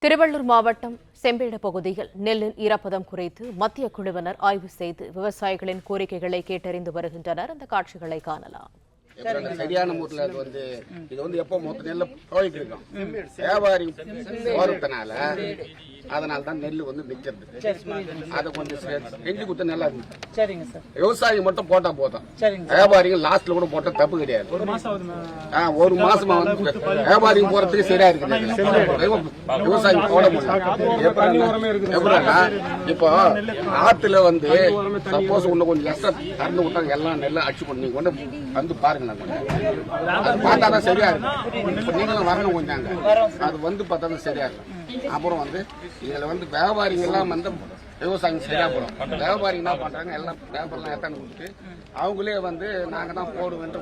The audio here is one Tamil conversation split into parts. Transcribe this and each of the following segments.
திருவள்ளூர் மாவட்டம் செம்பேடு பகுதியில் நெல்லின் ஈரப்பதம் குறித்து மத்திய குழுவினர் ஆய்வு செய்து விவசாயிகளின் கோரிக்கைகளை கேட்டறிந்து வருகின்றனர். அந்த காட்சிகளை காணலாம். சரியான முறையில் இது எப்போ மொத்த நெல்ல போயிட்டு இருக்கோம். வியாபாரி போறதுனால அதனால தான் நெல் நிக்கிறது. அதை கொஞ்சம் செஞ்சு கொடுத்தா நல்லா இருக்கு. விவசாயி மட்டும் போட்டா போதும். வியாபாரிங்க லாஸ்ட்ல கூட போட்டா தப்பு கிடையாது. ஒரு மாசமா வியாபாரி போறதுக்கு சரியா இருக்கு. விவசாயி போட முடியும். இப்போ ஆத்துல சப்போஸ் இன்னும் கொஞ்சம் லட்சம் கறந்து விட்டாங்க எல்லாம் நெல்லை அடிச்சு கொண்டு நீங்க கொண்டு பாருங்க. பார்த்தாதான் சரியா இருக்கும். நீங்களும் வரணும் கொஞ்சாங்க. அது பார்த்தா சரியா இருக்கும். அப்புறம் இதுல வியாபாரிங்க எல்லாம் விவசாயம் சரியா போடும். வியாபாரி என்ன பண்றாங்க, எல்லாம் பேப்பர்லாம் ஏத்தாந்து கொடுத்துட்டு அவங்களே நாங்க தான் போடுவேன்ற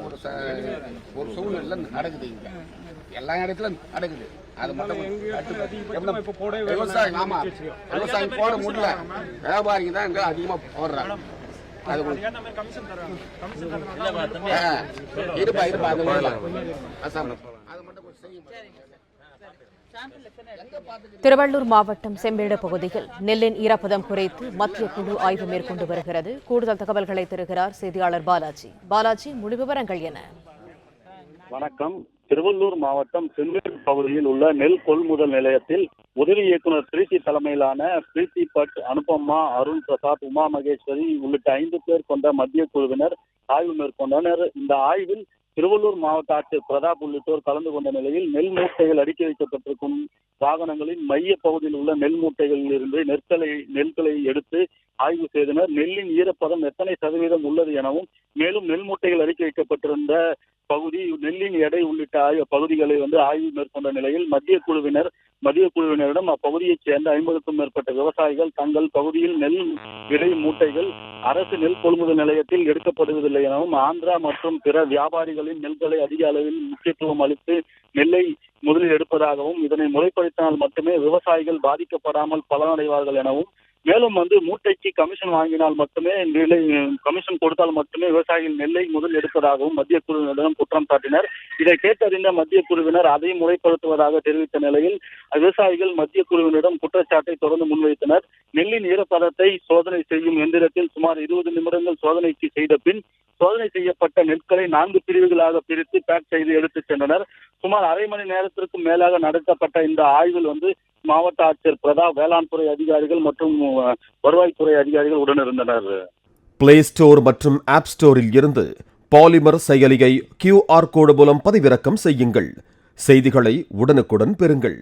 ஒரு சூழ்நிலை நடக்குது. இங்க எல்லா இடத்துலயும் நடக்குது. அது மட்டும் விவசாயம் ஆமா விவசாயம் போட முடியல. வியாபாரிங்க தான் இங்க அதிகமா போடுறாங்க. திருவள்ளூர் மாவட்டம் செம்பேடு பகுதியில் நெல்லின் ஈரப்பதம் குறித்து மத்திய குழு ஆய்வு மேற்கொண்டு வருகிறது. கூடுதல் தகவல்களை தருகிறார் செய்தியாளர் பாலாஜி. பாலாஜி, முழு விவரங்கள் என? வணக்கம். திருவள்ளூர் மாவட்டம் செம்பேடு பகுதியில் உள்ள நெல் கொள்முதல் நிலையத்தில் உதவி இயக்குநர் பிரீத்தி தலைமையிலான பிரீத்தி பட், அனுபமா, அருண் பிரசாத், உமா மகேஸ்வரி உள்ளிட்ட 5 பேர் கொண்ட மத்திய குழுவினர் ஆய்வு மேற்கொண்டனர். இந்த ஆய்வில் திருவள்ளூர் மாவட்ட ஆட்சியர் பிரதாப் உள்ளிட்டோர் கலந்து கொண்ட நிலையில் நெல் மூட்டைகள் அடுக்கி வைக்கப்பட்டிருக்கும் வாகனங்களின் மைய பகுதியில் உள்ள நெல் மூட்டைகளில் இருந்து நெல்களை எடுத்து ஆய்வு செய்தனர். நெல்லின் ஈரப்பதம் எத்தனை சதவீதம் உள்ளது எனவும், மேலும் நெல் மூட்டைகள் அடுக்கி வைக்கப்பட்டிருந்த பகுதி, நெல்லின் எடை உள்ளிட்ட பகுதிகளை ஆய்வு மேற்கொண்ட நிலையில் மத்திய குழுவினரிடம் அப்பகுதியைச் சேர்ந்த 50க்கும் மேற்பட்ட விவசாயிகள் தங்கள் பகுதியில் நெல் விலை மூட்டைகள் அரசு நெல் கொள்முதல் நிலையத்தில் எடுக்கப்படுவதில்லை எனவும், ஆந்திரா மற்றும் பிற வியாபாரிகளின் நெல்களை அதிக அளவில் முக்கியத்துவம் அளித்து நெல்லை முதலில் எடுப்பதாகவும், இதனை முறைப்படுத்தினால் மட்டுமே விவசாயிகள் பாதிக்கப்படாமல் பலனடைவார்கள் எனவும், மேலும் மூட்டைக்கு கமிஷன் வாங்கினால் மட்டுமே கமிஷன் கொடுத்தால் மட்டுமே விவசாயிகள் நெல்லை முதல் எடுப்பதாகவும் மத்திய குழுவினரிடம் குற்றம் சாட்டினர். இதை கேட்டறிந்த மத்திய குழுவினர் அதை முறைப்படுத்துவதாக தெரிவித்த நிலையில் விவசாயிகள் மத்திய குழுவினரிடம் குற்றச்சாட்டை தொடர்ந்து முன்வைத்தனர். நெல்லின் ஈரப்பதத்தை சோதனை செய்யும் எந்திரத்தில் சுமார் 20 நிமிடங்கள் சோதனைக்கு செய்த பின் சோதனை செய்யப்பட்ட நெற்களை 4 பிரிவுகளாக பிரித்து பேக் செய்து எடுத்துச் சென்றனர். சுமார் அரை மணி நேரத்திற்கும் மேலாக நடத்தப்பட்ட இந்த ஆய்வில் மாவட்ட ஆட்சியர் பிரதாப், வேளாண் துறை அதிகாரிகள் மற்றும் வருவாய்த்துறை அதிகாரிகள் உடனிருந்தனர். பிளே ஸ்டோர் மற்றும் ஆப் ஸ்டோரில் இருந்து பாலிமர் செயலியை QR கோடு மூலம் பதிவிறக்கம் செய்யுங்கள். செய்திகளை உடனுக்குடன் பெறுங்கள்.